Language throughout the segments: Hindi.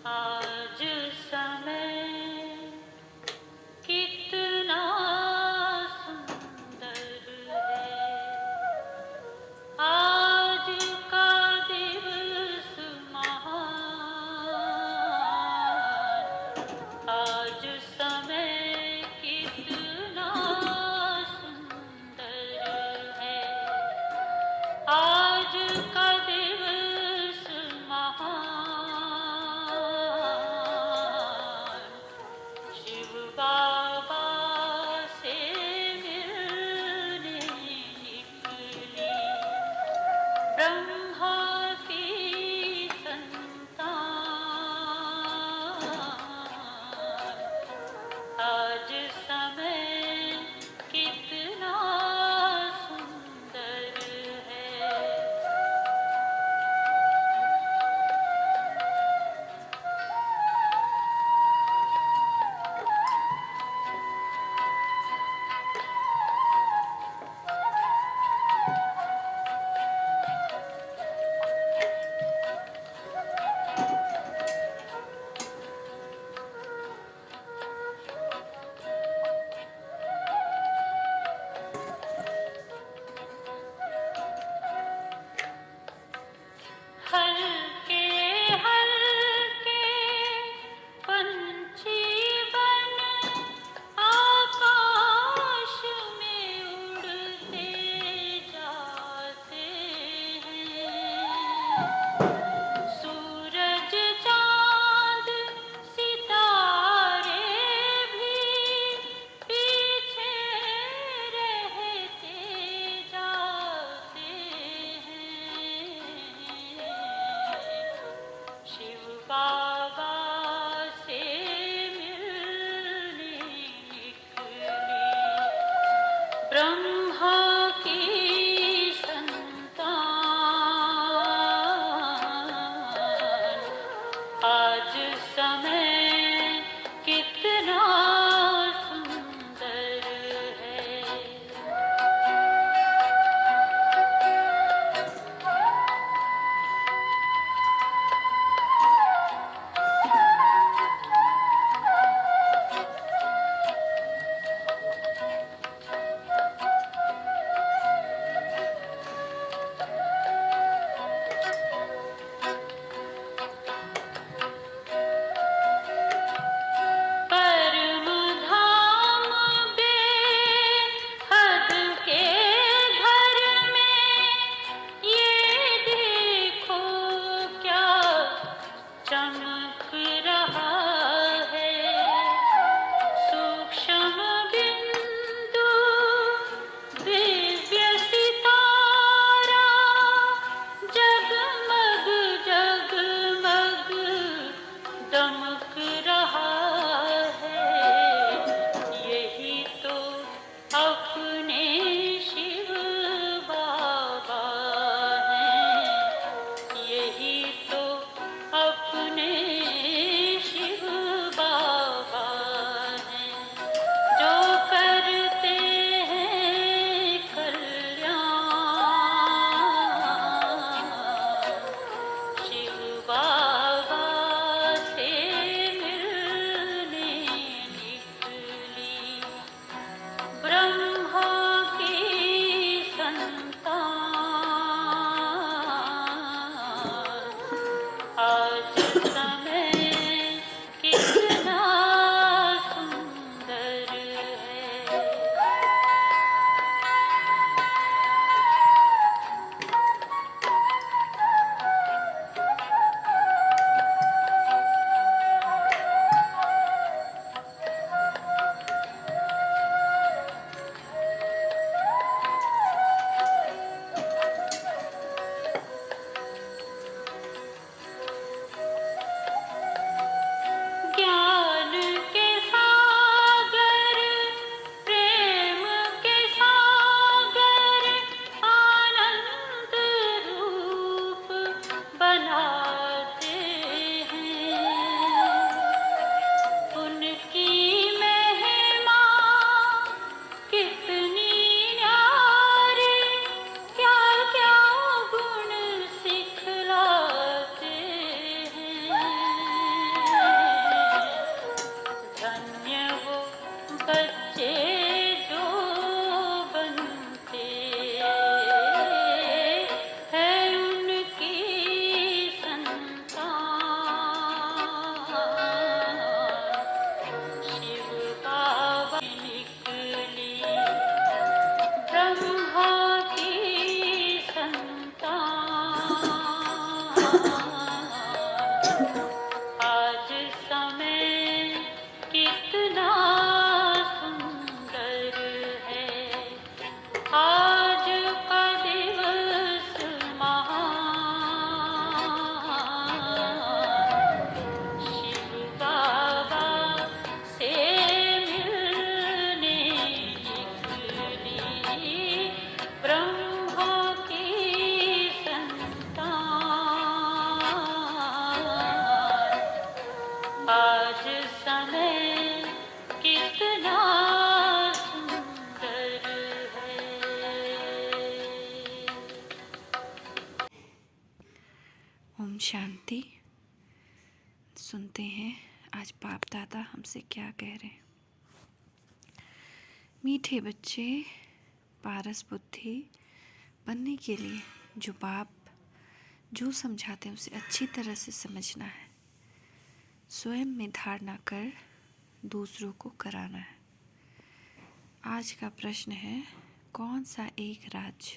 आज समय कितना सुंदर है। आज का दिवस महान। आज समय कितना सुंदर है। आज का दिवस महान। शिव बाबा से मिलने निकली ब्रह्मा की संतान। आज समय कितना सुंदर है। हल्के हल्के पंछी बन आकाश में उड़ते जाते हैं। सूरज चांद सितारे भी पीछे रहते जाते हैं। शिव बाबा से मिलने निकली ब्रह्मा की संतान। आज समय कितना सुंदर है। सुनते हैं आज बाप दादा हमसे क्या कह रहे हैं। मीठे बच्चे पारस बुद्धि बनने के लिए जो बाप जो समझाते हैं उसे अच्छी तरह से समझना है, स्वयं में धारणा कर दूसरों को कराना है। आज का प्रश्न है, कौन सा एक राज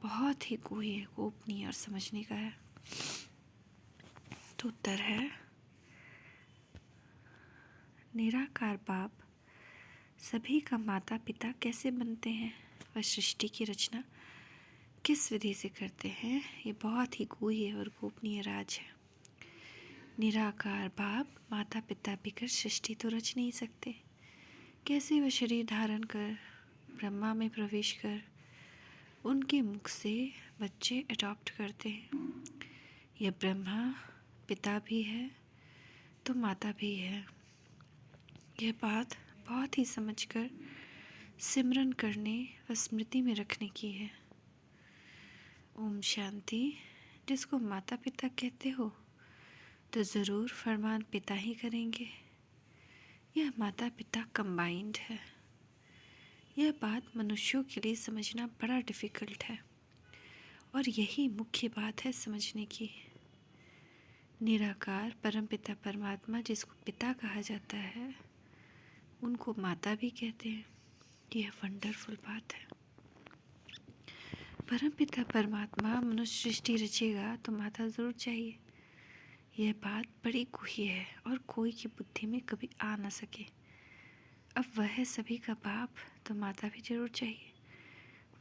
बहुत ही गूढ़ गोपनीय और समझने का है? तो उत्तर है, निराकार बाप सभी का माता पिता कैसे बनते हैं, वह सृष्टि की रचना किस विधि से करते हैं, ये बहुत ही गूढ़ और गोपनीय राज है। निराकार बाप माता पिता बिकर सृष्टि तो रच नहीं सकते। कैसे वह शरीर धारण कर ब्रह्मा में प्रवेश कर उनके मुख से बच्चे अडॉप्ट करते हैं। यह ब्रह्मा पिता भी है तो माता भी है। यह बात बहुत ही समझकर सिमरन करने व स्मृति में रखने की है। ओम शांति। जिसको माता पिता कहते हो तो ज़रूर फरमान पिता ही करेंगे। यह माता पिता कंबाइंड है। यह बात मनुष्यों के लिए समझना बड़ा डिफ़िकल्ट है और यही मुख्य बात है समझने की। निराकार परमपिता परमात्मा जिसको पिता कहा जाता है उनको माता भी कहते हैं। यह वंडरफुल बात है। परमपिता परमात्मा मनुष्य सृष्टि रचेगा तो माता ज़रूर चाहिए। यह बात बड़ी गूढ़ है और कोई की बुद्धि में कभी आ न सके। अब वह है सभी का बाप तो माता भी जरूर चाहिए।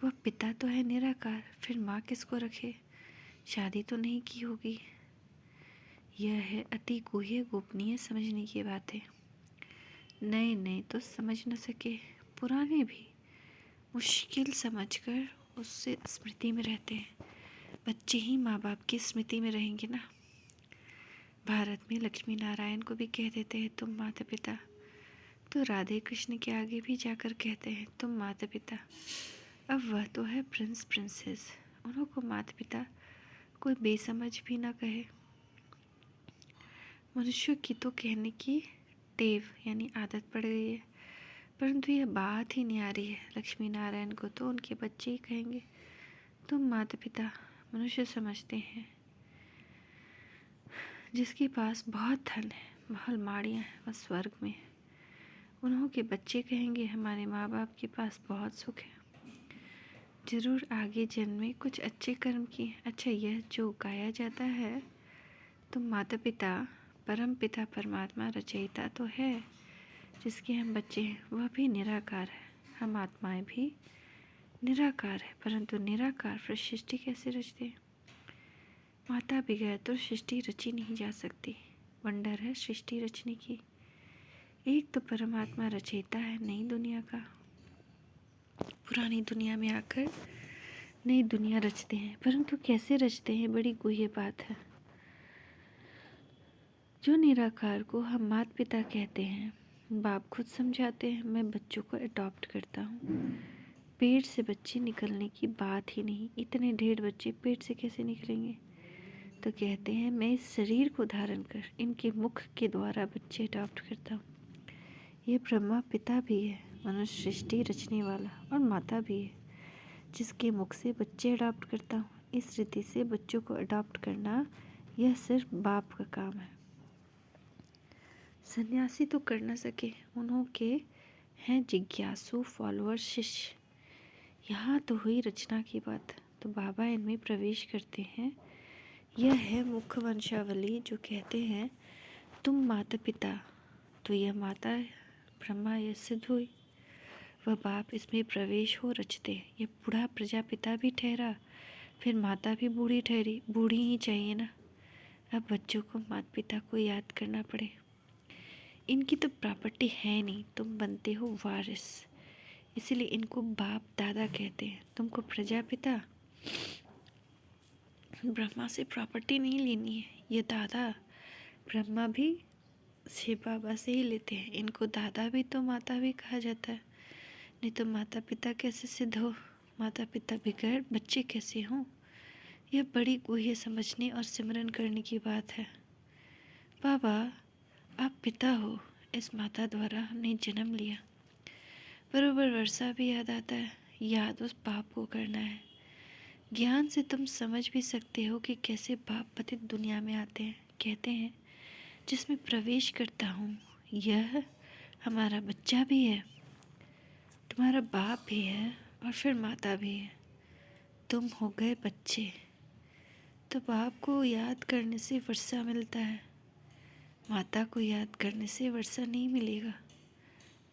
वह पिता तो है निराकार, फिर माँ किसको रखे? शादी तो नहीं की होगी। यह है अति गूढ़ गोपनीय समझने की बातें। नए नए तो समझ न सके, पुराने भी मुश्किल समझकर उससे स्मृति में रहते हैं। बच्चे ही माँ बाप की स्मृति में रहेंगे ना। भारत में लक्ष्मी नारायण को भी कह देते हैं तुम माता पिता, तो राधे कृष्ण के आगे भी जाकर कहते हैं तुम माता पिता। अब वह तो है प्रिंस प्रिंसेस, उनको माता पिता कोई बेसमझ भी ना कहे। मनुष्य की तो कहने की टेव यानी आदत पड़ गई है, परंतु यह बात ही नहीं आ रही है। लक्ष्मी नारायण को तो उनके बच्चे ही कहेंगे तुम माता पिता। मनुष्य समझते हैं जिसके पास बहुत धन है, महल माड़ियाँ हैं, वह स्वर्ग में है। उन्हों के बच्चे कहेंगे हमारे माँ बाप के पास बहुत सुख है, जरूर आगे जन्म में कुछ अच्छे कर्म किए। अच्छा, यह जो गाया जाता है तुम माता पिता परम पिता परमात्मा रचयिता तो है, जिसके हम बच्चे हैं वह भी निराकार है। हम आत्माएं भी निराकार है, परंतु निराकार फिर सृष्टि कैसे रचते हैं? माता बगैर तो सृष्टि रची नहीं जा सकती। वंडर है सृष्टि रचने की। एक तो परमात्मा रचयिता है नई दुनिया का, पुरानी दुनिया में आकर नई दुनिया रचते हैं, परंतु कैसे रचते हैं बड़ी गूढ़ बात है। जो निराकार को हम माता पिता कहते हैं, बाप खुद समझाते हैं मैं बच्चों को अडॉप्ट करता हूँ। पेट से बच्चे निकलने की बात ही नहीं, इतने ढेर बच्चे पेट से कैसे निकलेंगे? तो कहते हैं मैं इस शरीर को धारण कर इनके मुख के द्वारा बच्चे अडॉप्ट करता हूँ। ये ब्रह्मा पिता भी है, मनुष्य सृष्टि रचने वाला, और माता भी है जिसके मुख से बच्चे अडॉप्ट करता हूँ। इस रीति से बच्चों को अडॉप्ट करना यह सिर्फ बाप का काम है। सन्यासी तो कर न सके, उन्हों के हैं जिज्ञासु फॉलोअर शिष्य। यहाँ तो हुई रचना की बात, तो बाबा इनमें प्रवेश करते हैं। यह है मुख्य वंशावली जो कहते हैं तुम माता पिता, तो यह माता ब्रह्मा यह सिद्ध हुई। वह बाप इसमें प्रवेश हो रचते। यह बूढ़ा प्रजापिता भी ठहरा, फिर माता भी बूढ़ी ठहरी, बूढ़ी ही चाहिए ना। अब बच्चों को माता पिता को याद करना पड़े। इनकी तो प्रॉपर्टी है नहीं, तुम बनते हो वारिस, इसलिए इनको बाप दादा कहते हैं। तुमको प्रजापिता ब्रह्मा से प्रॉपर्टी नहीं लेनी है। ये दादा ब्रह्मा भी शिव बाबा से ही लेते हैं, इनको दादा भी तो माता भी कहा जाता है। नहीं तो माता पिता कैसे सिद्ध हो? माता पिता बगैर बच्चे कैसे हों? यह बड़ी गूढ़ समझने और सिमरन करने की बात है। बाबा, आप पिता हो, इस माता द्वारा हमने जन्म लिया। बरोबर वर्षा भी याद आता है, याद उस बाप को करना है। ज्ञान से तुम समझ भी सकते हो कि कैसे बाप पतित दुनिया में आते हैं। कहते हैं जिसमें प्रवेश करता हूँ, यह हमारा बच्चा भी है, तुम्हारा बाप भी है और फिर माता भी है। तुम हो गए बच्चे, तो बाप को याद करने से वर्षा मिलता है, माता को याद करने से वर्षा नहीं मिलेगा।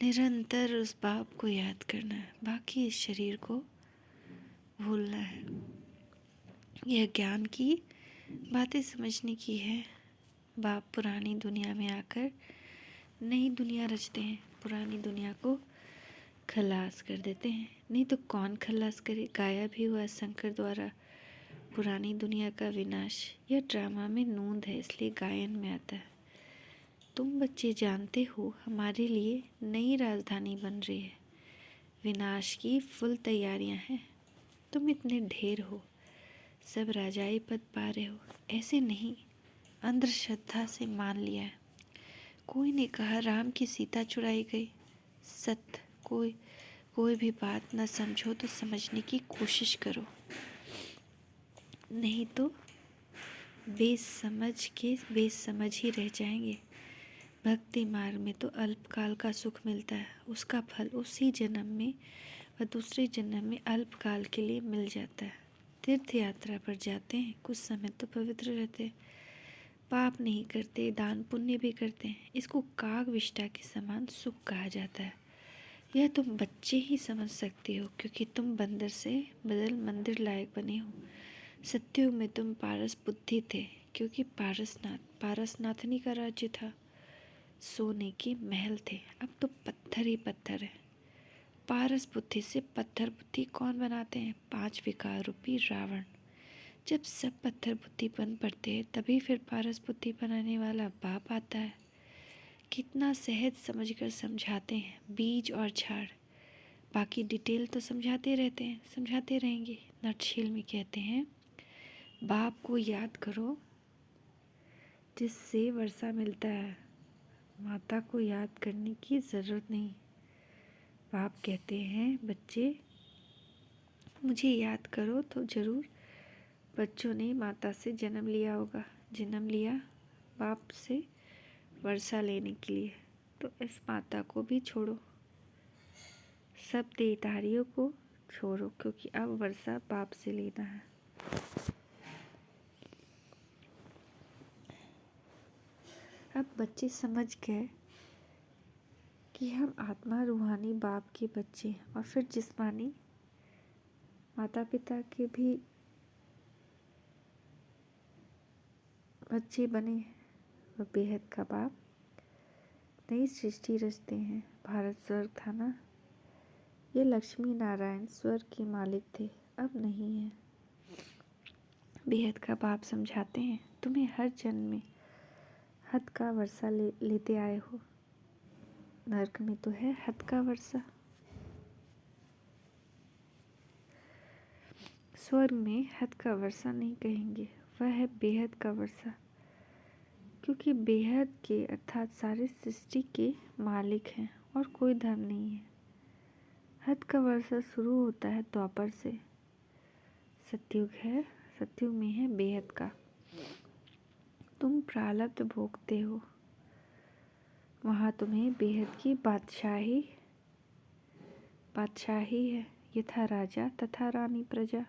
निरंतर उस बाप को याद करना है, बाकी इस शरीर को भूलना है। यह ज्ञान की बातें समझने की है। बाप पुरानी दुनिया में आकर नई दुनिया रचते हैं, पुरानी दुनिया को खलास कर देते हैं। नहीं तो कौन खलास करे। गाया भी हुआ शंकर द्वारा, पुरानी दुनिया का विनाश। यह ड्रामा में नूंद है, इसलिए गायन में आता है। तुम बच्चे जानते हो हमारे लिए नई राजधानी बन रही है, विनाश की फुल तैयारियां हैं। तुम इतने ढेर हो, सब राजाई पद पा रहे हो। ऐसे नहीं, अंधश्रद्धा से मान लिया है। कोई ने कहा राम की सीता चुराई गई। सत्य, कोई भी बात न समझो तो समझने की कोशिश करो, नहीं तो बेसमझ के बेसमझ ही रह जाएंगे। भक्ति मार्ग में तो अल्पकाल का सुख मिलता है, उसका फल उसी जन्म में व दूसरे जन्म में अल्पकाल के लिए मिल जाता है। तीर्थ यात्रा पर जाते हैं, कुछ समय तो पवित्र रहते हैं, पाप नहीं करते, दान पुण्य भी करते हैं। इसको काग विष्ठा के समान सुख कहा जाता है। यह तुम बच्चे ही समझ सकते हो, क्योंकि तुम बंदर से बदल मंदिर लायक बने हो। सत्युग में तुम पारस बुद्धि थे, क्योंकि पारसनाथनी का राज्य था, सोने के महल थे। अब तो पत्थर ही पत्थर है। पारस बुद्धि से पत्थर बुद्धि कौन बनाते हैं? 5 विकार रूपी रावण। जब सब पत्थर बुद्धि बन पड़ते हैं, तभी फिर पारस बुद्धि बनाने वाला बाप आता है। कितना सहज समझकर समझाते हैं, बीज और झाड़। बाकी डिटेल तो समझाते रहते हैं, समझाते रहेंगे। नटशेल में कहते हैं, बाप को याद करो जिससे वर्षा मिलता है, माता को याद करने की ज़रूरत नहीं। बाप कहते हैं, बच्चे मुझे याद करो तो ज़रूर। बच्चों ने माता से जन्म लिया होगा, जन्म लिया बाप से वर्षा लेने के लिए। तो इस माता को भी छोड़ो, सब देहधारियों को छोड़ो, क्योंकि अब वर्षा बाप से लेना है। अब बच्चे समझ गए कि हम आत्मा रूहानी बाप के बच्चे हैं, और फिर जिस्मानी माता पिता के भी बच्चे बने हैं। वह बेहद का बाप नई सृष्टि रचते हैं। भारत स्वर्ग था ना, ये लक्ष्मी नारायण स्वर्ग के मालिक थे, अब नहीं है। बेहद का बाप समझाते हैं, तुम्हें हर जन्म में हद का वर्षा लेते आए हो। नरक में तो है हद का वर्षा, स्वर्ग में हद का वर्षा नहीं कहेंगे, वह है बेहद का वर्षा। क्योंकि बेहद के अर्थात सारी सृष्टि के मालिक हैं और कोई धर्म नहीं है। हद का वर्षा शुरू होता है द्वापर से। सतयुग है, सतयुग में है बेहद का। तुम प्रारब्ध भोगते हो, वहाँ तुम्हें बेहद की बादशाही है। यथा राजा तथा रानी प्रजा।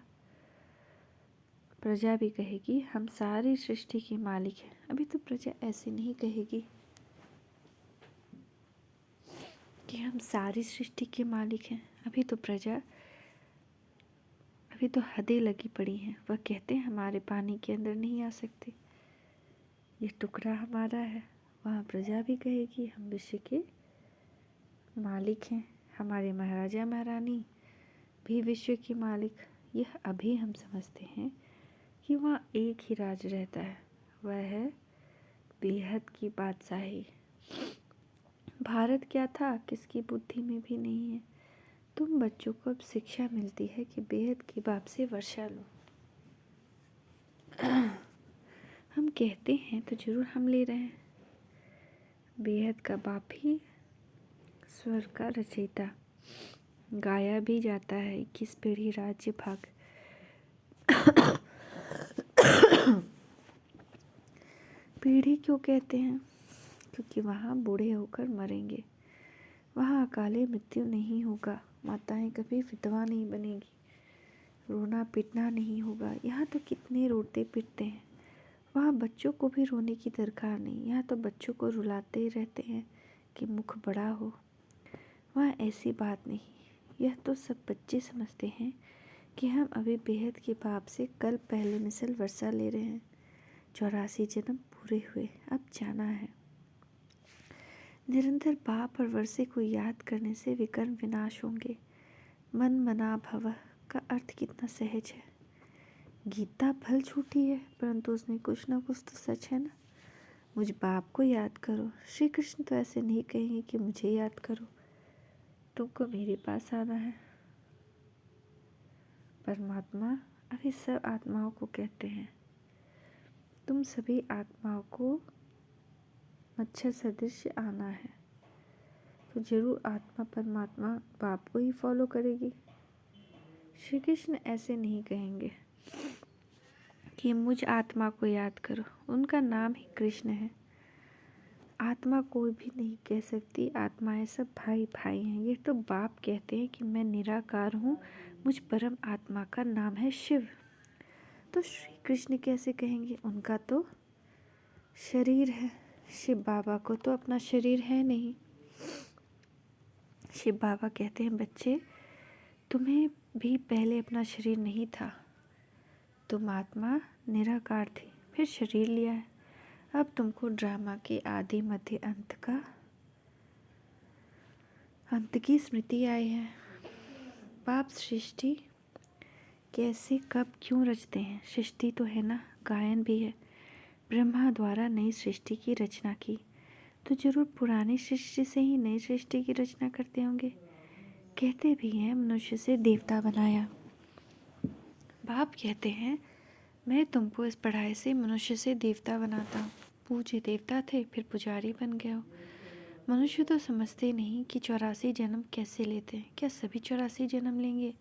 प्रजा भी कहेगी हम सारी सृष्टि के मालिक हैं। अभी तो प्रजा ऐसे नहीं कहेगी कि हम सारी सृष्टि के मालिक हैं। अभी तो हदें लगी पड़ी हैं। वह कहते हैं हमारे पानी के अंदर नहीं आ सकते, ये टुकड़ा हमारा है। वहाँ प्रजा भी कहेगी हम विश्व के मालिक हैं, हमारे महाराजा महारानी भी विश्व के मालिक। यह अभी हम समझते हैं कि वहाँ एक ही राज रहता है, वह है बेहद की बादशाही। भारत क्या था, किसकी बुद्धि में भी नहीं है। तुम बच्चों को अब शिक्षा मिलती है कि बेहद के बाप से वर्षा लो। हम कहते हैं तो जरूर हम ले रहे हैं, बेहद का बाप ही स्वर का रचयिता। गाया भी जाता है 21 पीढ़ी राज्य भाग। पीढ़ी क्यों कहते हैं? क्योंकि वहाँ बूढ़े होकर मरेंगे। वहाँ अकाले मृत्यु नहीं होगा। माताएं कभी विधवा नहीं बनेगी। रोना पीटना नहीं होगा। यहाँ तो कितने रोते पीटते हैं। वहाँ बच्चों को भी रोने की दरकार नहीं। यहाँ तो बच्चों को रुलाते ही रहते हैं कि मुख बड़ा हो। वहाँ ऐसी बात नहीं। यह तो सब बच्चे समझते हैं कि हम अभी बेहद के बाप से कल पहले मिसल वर्षा ले रहे हैं। 84 जन्म पूरे हुए, अब जाना है। निरंतर बाप और वर्षे को याद करने से विकर्म विनाश होंगे। मन मना भव का अर्थ कितना सहज है। गीता भल झूठी है, परंतु उसमें कुछ ना कुछ तो सच है ना। मुझ बाप को याद करो। श्री कृष्ण तो ऐसे नहीं कहेंगे कि मुझे याद करो, तुमको मेरे पास आना है। परमात्मा अभी सब आत्माओं को कहते हैं, तुम सभी आत्माओं को मच्छर सदृश आना है। तो जरूर आत्मा परमात्मा बाप को ही फॉलो करेगी। श्री कृष्ण ऐसे नहीं कहेंगे कि मुझ आत्मा को याद करो। उनका नाम ही कृष्ण है। आत्मा कोई भी नहीं कह सकती। आत्माएं सब भाई भाई हैं। ये तो बाप कहते हैं कि मैं निराकार हूँ, मुझ परम आत्मा का नाम है शिव। तो श्री कृष्ण कैसे कहेंगे? उनका तो शरीर है। शिव बाबा को तो अपना शरीर है नहीं। शिव बाबा कहते हैं, बच्चे तुम्हें भी पहले अपना शरीर नहीं था। तुम आत्मा निराकार थी, फिर शरीर लिया है। अब तुमको ड्रामा के आदि मध्य अंत की स्मृति आई है। बाप सृष्टि कैसे कब क्यों रचते हैं? सृष्टि तो है ना, गायन भी है। ब्रह्मा द्वारा नई सृष्टि की रचना की, तो जरूर पुरानी सृष्टि से ही नई सृष्टि की रचना करते होंगे। कहते भी हैं मनुष्य से देवता बनाया। बाप कहते हैं मैं तुमको इस पढ़ाई से मनुष्य से देवता बनाता हूँ। पूज्य देवता थे, फिर पुजारी बन गए हो। मनुष्य तो समझते नहीं कि 84 जन्म कैसे लेते हैं। क्या सभी 84 जन्म लेंगे?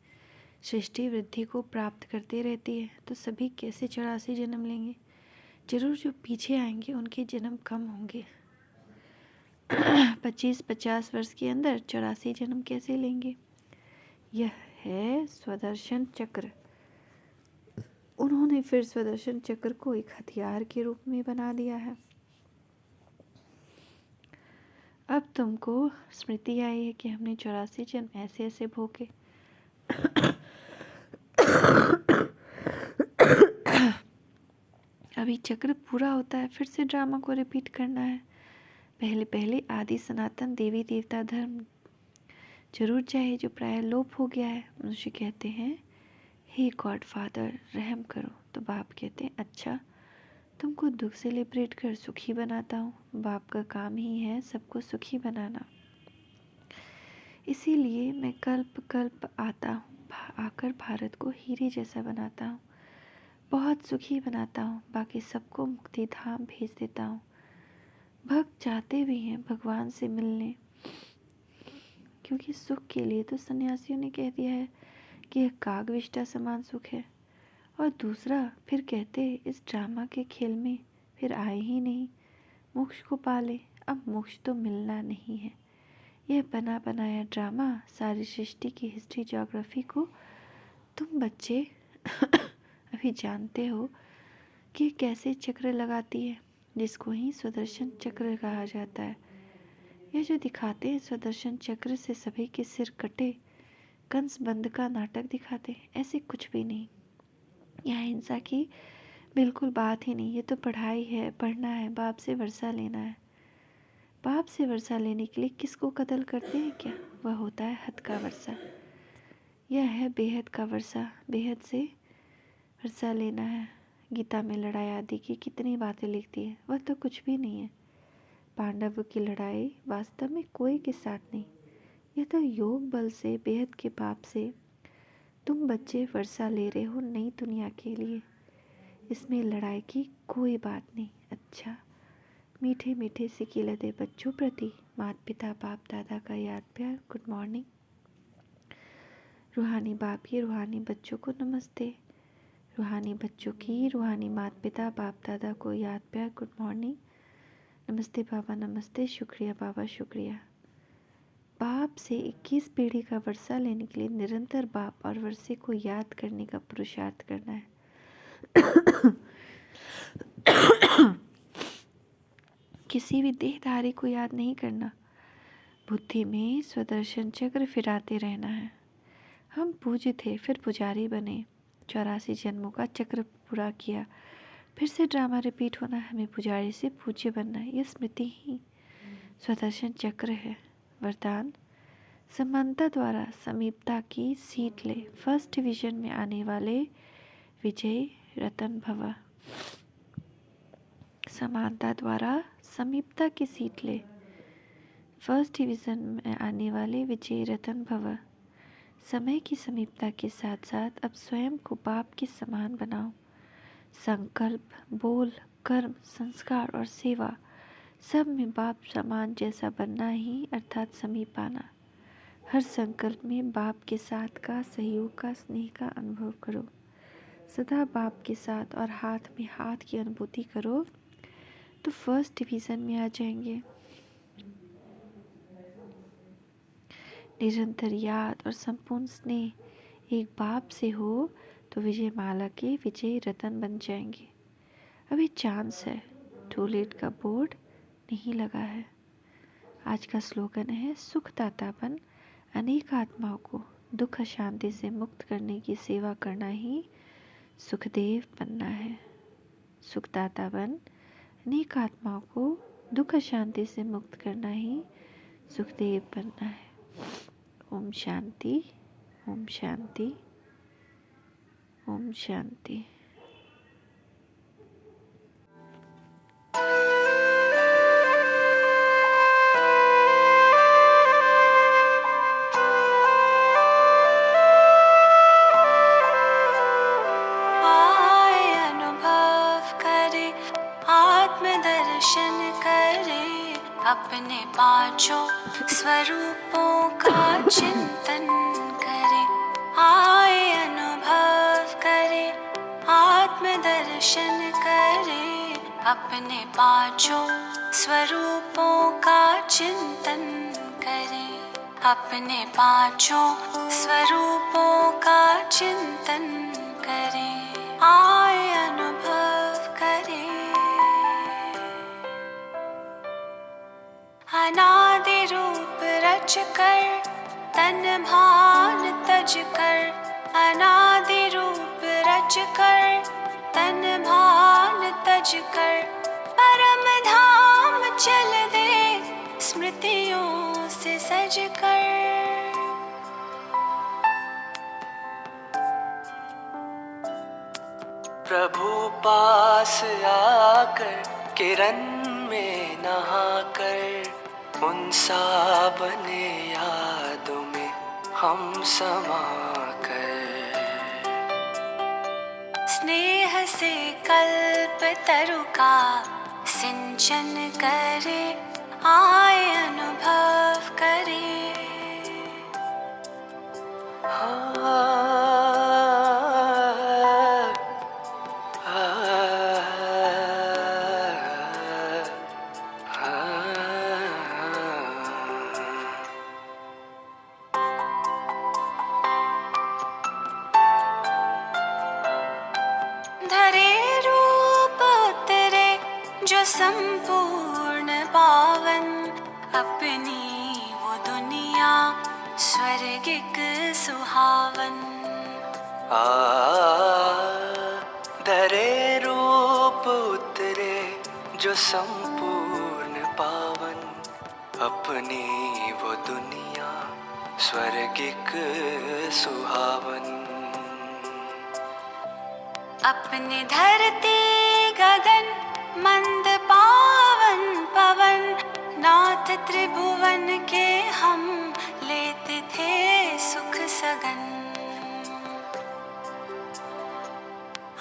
सृष्टि वृद्धि को प्राप्त करते रहती है, तो सभी कैसे 84 जन्म लेंगे? जरूर जो पीछे आएंगे उनके जन्म कम होंगे। 25-50 वर्ष के अंदर 84 जन्म कैसे लेंगे? यह है स्वदर्शन चक्र। उन्होंने फिर स्वदर्शन चक्र को एक हथियार के रूप में बना दिया है। अब तुमको स्मृति आई है कि हमने 84 जन्म ऐसे ऐसे भोगे। अभी चक्र पूरा होता है, फिर से ड्रामा को रिपीट करना है। पहले पहले आदि सनातन देवी देवता धर्म जरूर चाहे, जो प्राय लोप हो गया है। मनुष्य कहते हैं हे गॉड फादर रहम करो। तो बाप कहते हैं अच्छा, तुमको दुख से लिबरेट कर सुखी बनाता हूँ। बाप का काम ही है सबको सुखी बनाना। इसीलिए मैं कल्प कल्प आता हूँ, आकर भारत को हीरे जैसा बनाता हूँ, बहुत सुखी बनाता हूँ, बाकी सबको मुक्ति धाम भेज देता हूँ। भक्त चाहते भी हैं भगवान से मिलने, क्योंकि सुख के लिए तो सन्यासियों ने कह दिया है कि यह कागविष्टा समान सुख है। और दूसरा फिर कहते इस ड्रामा के खेल में फिर आए ही नहीं, मोक्ष को पाले। अब मोक्ष तो मिलना नहीं है। यह बना बनाया ड्रामा सारी सृष्टि की हिस्ट्री ज्योग्राफी को तुम बच्चे अभी जानते हो कि कैसे चक्र लगाती है, जिसको ही स्वदर्शन चक्र कहा जाता है। यह जो दिखाते हैं स्वदर्शन चक्र से सभी के सिर कटे, कंस बंद का नाटक दिखाते हैं, ऐसे कुछ भी नहीं। यहाँ हिंसा की बिल्कुल बात ही नहीं। ये तो पढ़ाई है, पढ़ना है, बाप से वर्षा लेना है। बाप से वर्षा लेने के लिए किसको कत्ल करते हैं क्या? वह होता है हद का वर्षा। यह है बेहद का वर्षा। बेहद से वर्षा लेना है। गीता में लड़ाई आदि की कितनी बातें लिखती है, वह तो कुछ भी नहीं है। पांडव की लड़ाई वास्तव में कोई के साथ नहीं। यह तो योग बल से बेहद के बाप से तुम बच्चे वर्षा ले रहे हो नई दुनिया के लिए। इसमें लड़ाई की कोई बात नहीं। अच्छा, मीठे मीठे सिक्के लदे बच्चों प्रति माता पिता बाप दादा का याद प्यार गुड मॉर्निंग। रूहानी बाप की रूहानी बच्चों को नमस्ते। रूहानी बच्चों की रूहानी माता पिता बाप दादा को याद प्यार गुड मॉर्निंग। नमस्ते बाबा नमस्ते, शुक्रिया बाबा शुक्रिया। बाप से 21 पीढ़ी का वर्षा लेने के लिए निरंतर बाप और वर्षे को याद करने का पुरुषार्थ करना है। किसी भी देहधारी को याद नहीं करना, बुद्धि में स्वदर्शन चक्र फिराते रहना है। हम पूज्य थे फिर पुजारी बने, 84 जन्मों का चक्र पूरा किया, फिर से ड्रामा रिपीट होना, हमें पुजारी से पूज्य बनना है। यह स्मृति ही स्वदर्शन चक्र है। वरदान, समानता द्वारा समीपता की सीट ले, फर्स्ट डिवीजन में आने वाले विजय रतन भव। समानता द्वारा समीपता की सीट ले, फर्स्ट डिवीजन में आने वाले विजय रतन भव। समय की समीपता के साथ साथ अब स्वयं को बाप के समान बनाओ। संकल्प, बोल, कर्म, संस्कार और सेवा सब में बाप समान जैसा बनना ही अर्थात समीप आना। हर संकल्प में बाप के साथ का, सहयोग का, स्नेह का अनुभव करो। सदा बाप के साथ और हाथ में हाथ की अनुभूति करो तो फर्स्ट डिवीज़न में आ जाएंगे। निरंतर याद और संपूर्ण स्नेह एक बाप से हो तो विजय माला के विजय रतन बन जाएंगे। अभी चांस है, टू लेट का बोर्ड नहीं लगा है। आज का स्लोगन है, सुखदातापन अनेक आत्माओं को दुख अशांति से मुक्त करने की सेवा करना ही सुखदेव बनना है। सुखदातापन अनेक आत्माओं को दुख अशांति से मुक्त करना ही सुखदेव बनना है। ओम शांति, ओम शांति, ओम शांति। आए अनुभव करे, आत्मदर्शन करे, अपने पांचों स्वरूपों का चिंतन करे। आए अनुभव करे, आत्मदर्शन करे, अपने पांचों स्वरूपों का चिंतन करे। अपने पांचों स्वरूपों का चिंतन करे। आए अनुभव करे। अनादि रूप रच कर, तन भान तज कर। अनादि रूप रच कर, तन भान तज कर। परम धाम चल दे, स्मृतियों से सज कर। प्रभु पास आकर, किरण में नहाकर, उन सा बने यादों में हम समा कर। स्नेह से कल्प तरु का सिंचन करे। आए अनुभव करे। धरे रूप उतरे जो संपूर्ण पावन, अपनी वो दुनिया स्वर्गिक सुहावन। धरे रूप उतरे जो संपूर्ण पावन, अपनी वो दुनिया स्वर्गिक सुहावन। अपने धरती गगन मंद पावन पवन, नाथ त्रिभुवन के हम लेते थे सुख सगन।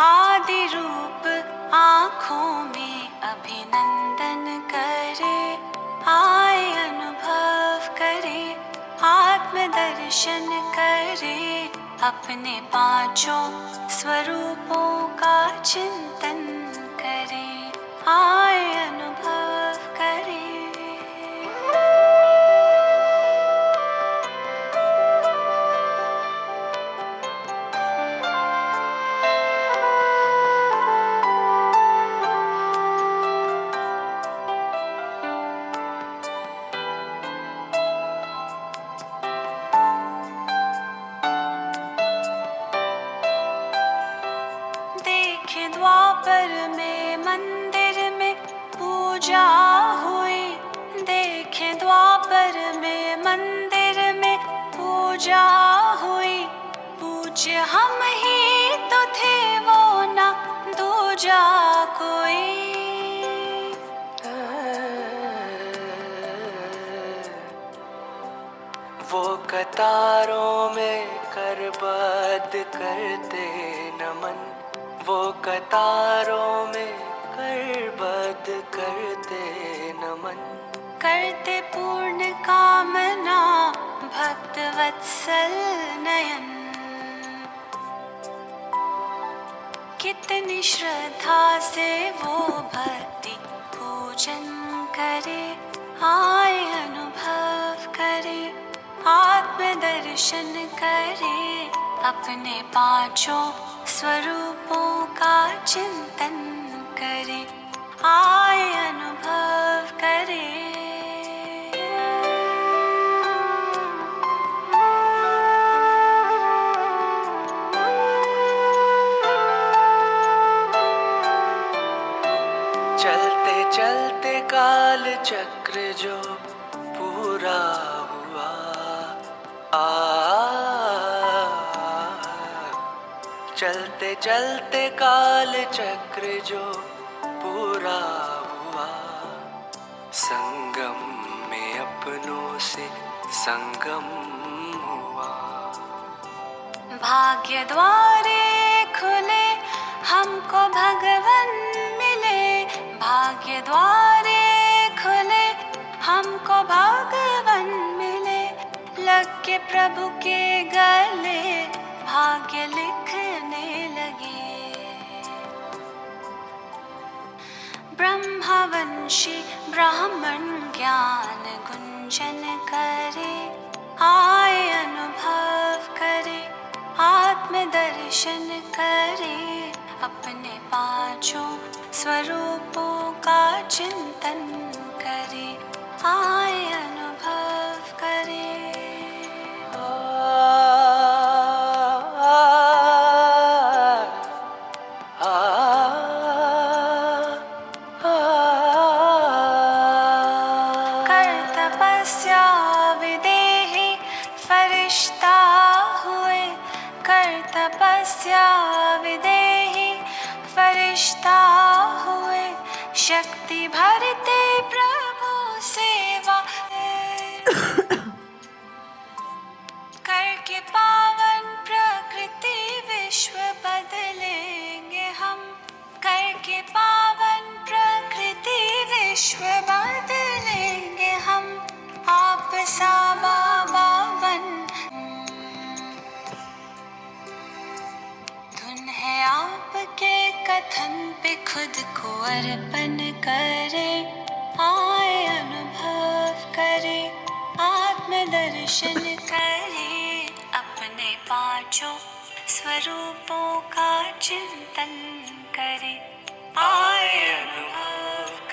आदि रूप आँखों में अभिनंदन कर। दर्शन करे, अपने पांचों स्वरूपों का चिंतन करे, आए अनुभव करे। देखे द्वापर में मंदिर में पूजा हुई, देखे द्वापर में मंदिर में पूजा हुई, पूज्य हम ही तो थे वो ना दूजा कोई। वो कतारों में करबद्ध करते नमन, वो कतारों में करबद्ध करते नमन, करते पूर्ण कामना भक्त वत्सल नयन। कितनी श्रद्धा से वो भक्ति पूजन करे, आए अनुभव करे, आत्मदर्शन करे, अपने पांचों स्वरूपों का चिंतन करे, आए अनुभव करे। चलते चलते काल चक्र जो पूरा हुआ, चलते चलते काल चक्र जो पूरा हुआ, संगम में अपनों से संगम हुआ। भाग्य द्वारे खुले हमको भगवन मिले, भाग्य द्वारे खुले हमको भगवन मिले, लग के प्रभु के गले भाग्य लिखने लगे। ब्रह्मवंशी ब्राह्मण ज्ञान गुंजन करे, आए अनुभव करे, आत्मदर्शन करे, अपने पांचों स्वरूपों का चिंतन करे, आए अनुभव करे। कर तपस्या विदेही फरिश्ता हुए, कर तपस्या विदेही फरिश्ता हुए, शक्ति भरते प्रभु सेवा करके पावन प्रकृति विश्व बदलेंगे हम, करके पावन प्रकृति विश्व बदलेंगे हम, आप सा बाबा बन। धुन है आपके कथन पे खुद को अर्पण करे, आए अनुभव करे, आत्मदर्शन करे, अपने पांचों स्वरूपों का चिंतन करे, आए अनुभव